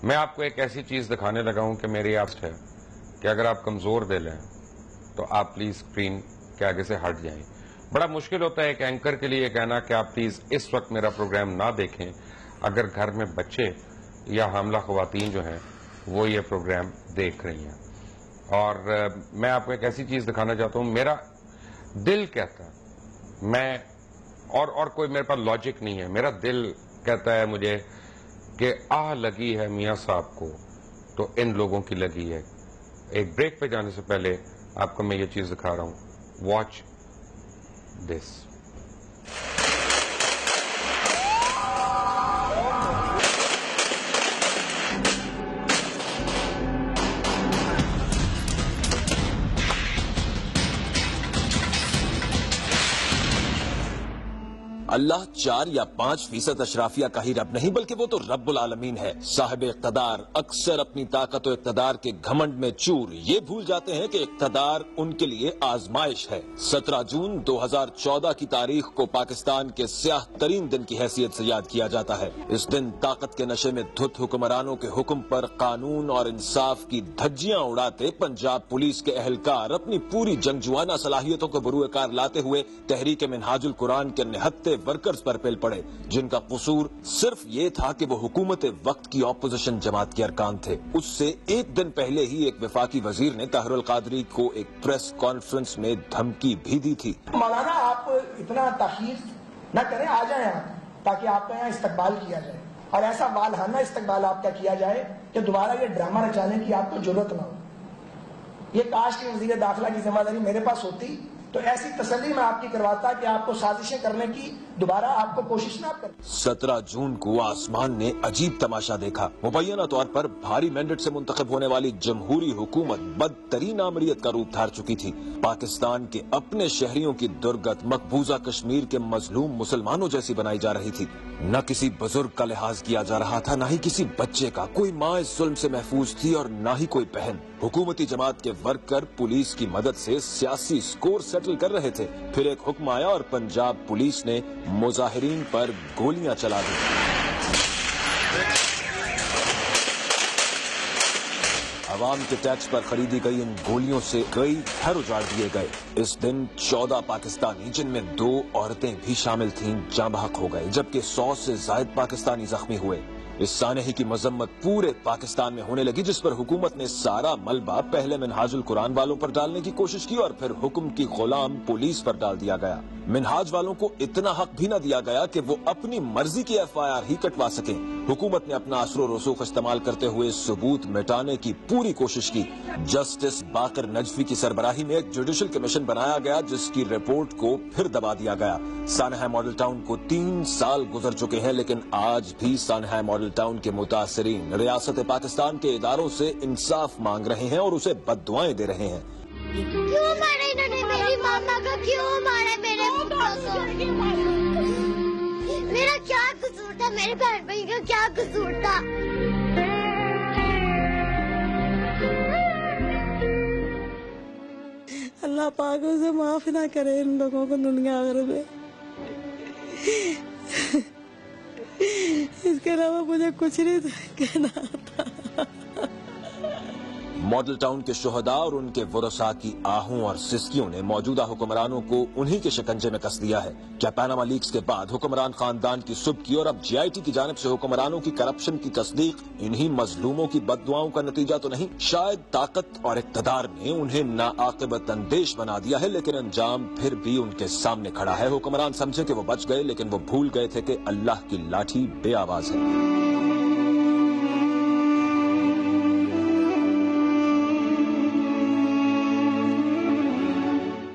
میں آپ کو ایک ایسی چیز دکھانے لگا ہوں کہ میری آپ ہے کہ اگر آپ کمزور دل ہیں تو آپ پلیز اسکرین کے آگے سے ہٹ جائیں. بڑا مشکل ہوتا ہے ایک اینکر کے لیے کہنا کہ آپ پلیز اس وقت میرا پروگرام نہ دیکھیں اگر گھر میں بچے یا حاملہ خواتین جو ہیں وہ یہ پروگرام دیکھ رہی ہیں. اور میں آپ کو ایک ایسی چیز دکھانا چاہتا ہوں, میرا دل کہتا ہے, میں اور کوئی میرے پاس لاجک نہیں ہے, میرا دل کہتا ہے مجھے کہ لگی ہے میاں صاحب کو تو ان لوگوں کی لگی ہے. ایک بریک پہ جانے سے پہلے آپ کو میں یہ چیز دکھا رہا ہوں, واچ دس. اللہ 4 یا 5% اشرافیہ کا ہی رب نہیں بلکہ وہ تو رب العالمین ہے. صاحب اقتدار اکثر اپنی طاقت و اقتدار کے گھمنڈ میں چور یہ بھول جاتے ہیں کہ اقتدار ان کے لیے آزمائش ہے. 17 جون 2014 کی تاریخ کو پاکستان کے سیاہ ترین دن کی حیثیت سے یاد کیا جاتا ہے. اس دن طاقت کے نشے میں دھت حکمرانوں کے حکم پر قانون اور انصاف کی دھجیاں اڑاتے پنجاب پولیس کے اہلکار اپنی پوری جنگجوانہ صلاحیتوں کو بروئے کار لاتے ہوئے تحریک منہاج القرآن کے نہتے ورکرز پر پل پڑے, جن کا قصور صرف یہ تھا کہ وہ حکومت وقت کی اپوزیشن جماعت کے ارکان تھے. اس سے ایک دن پہلے ہی ایک وفاقی وزیر نے طاہر القادری کو ایک پریس کانفرنس میں دھمکی بھی دی تھی. مولانا آپ اتنا تاخیر نہ کریں, آ جائیں آپ تاکہ آپ کا یہاں استقبال کیا جائے اور ایسا والہانہ استقبال آپ کا کیا جائے کہ دوبارہ یہ ڈرامہ رچانے کی آپ کو ضرورت نہ ہو. یہ کاش کی وزیر داخلہ کی ذمہ داری میرے پاس ہوتی تو ایسی تسلی میں آپ کی کرواتا کہ آپ کو سازشیں کرنے کی دوبارہ آپ کو کوشش نہ کریں. 17 جون کو آسمان نے عجیب تماشا دیکھا. مبینہ طور پر بھاری مینڈیٹ سے منتخب ہونے والی جمہوری حکومت بدترین آمریت کا روپ دھار چکی تھی. پاکستان کے اپنے شہریوں کی درگت مقبوضہ کشمیر کے مظلوم مسلمانوں جیسی بنائی جا رہی تھی. نہ کسی بزرگ کا لحاظ کیا جا رہا تھا, نہ ہی کسی بچے کا. کوئی ماں اس ظلم سے محفوظ تھی اور نہ ہی کوئی بہن. حکومتی جماعت کے ورکر پولیس کی مدد سے سیاسی سکور سیٹل کر رہے تھے. پھر ایک حکم آیا اور پنجاب پولیس نے مظاہرین پر گولیاں چلا دی. عوام کے ٹیکس پر خریدی گئی ان گولیوں سے کئی گھر اجاڑ دیے گئے. اس دن 14 پاکستانی, جن میں 2 عورتیں بھی شامل تھیں, جاں بحق ہو گئے, جبکہ 100 سے زائد پاکستانی زخمی ہوئے. اس سانحے کی مذمت پورے پاکستان میں ہونے لگی, جس پر حکومت نے سارا ملبہ پہلے منہاج القرآن والوں پر ڈالنے کی کوشش کی اور پھر حکم کی غلام پولیس پر ڈال دیا گیا. منہاج والوں کو اتنا حق بھی نہ دیا گیا کہ وہ اپنی مرضی کی FIR ہی کٹوا سکیں. حکومت نے اپنا اثر و رسوخ استعمال کرتے ہوئے ثبوت مٹانے کی پوری کوشش کی. جسٹس باقر نجفی کی سربراہی میں ایک جوڈیشل کمیشن بنایا گیا, جس کی رپورٹ کو پھر دبا دیا گیا. سانحہ ماڈل ٹاؤن کو 3 سال گزر چکے ہیں, لیکن آج بھی سانحہ ماڈل ٹاؤن کے متاثرین ریاست پاکستان کے اداروں سے انصاف مانگ رہے ہیں اور اسے بددعائیں دے رہے ہیں. کیوں مارا انہوں نے میری ماما کا, کیوں مارا میرے پاپا کو؟ میرا کیا قصور تھا, میرے بہن بھائی کا کیا قصور تھا؟ اللہ پاک اسے معاف نہ کرے ان لوگوں کو دنیا آخرت میں. اس کے علاوہ مجھے کچھ نہیں کہنا تھا. ماڈل ٹاؤن کے شہداء اور ان کے ورثاء کی آہوں اور سسکیوں نے موجودہ حکمرانوں کو انہی کے شکنجے میں کس دیا ہے. کیا پاناما لیکس کے بعد حکمران خاندان کی سب کی اور اب GIT کی جانب سے حکمرانوں کی کرپشن کی تصدیق انہی مظلوموں کی بددعاؤں کا نتیجہ تو نہیں؟ شاید طاقت اور اقتدار نے انہیں ناعاقبت اندیش بنا دیا ہے, لیکن انجام پھر بھی ان کے سامنے کھڑا ہے. حکمران سمجھے کہ وہ بچ گئے, لیکن وہ بھول گئے تھے کہ اللہ کی لاٹھی بے آواز ہے.